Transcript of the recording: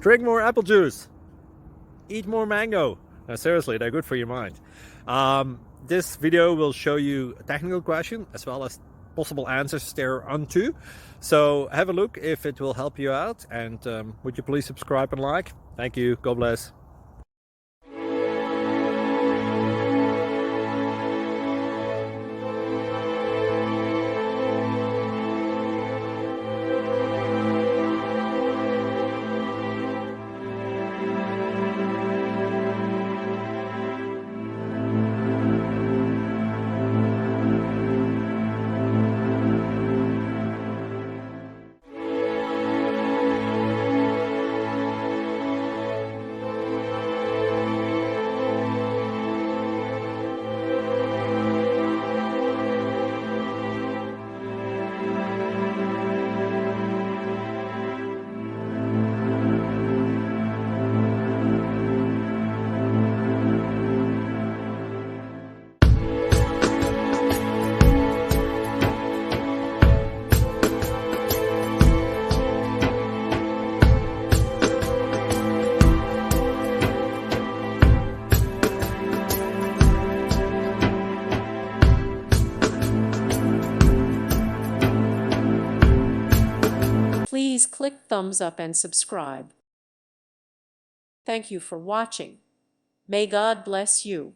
drink more apple juice, eat more mango. No, seriously, they're good for your mind. This video will show you a technical question as well as possible answers thereunto. So have a look if it will help you out, and would you please subscribe and like? Thank you. God bless. Please click thumbs up and subscribe. Thank you for watching. May God bless you.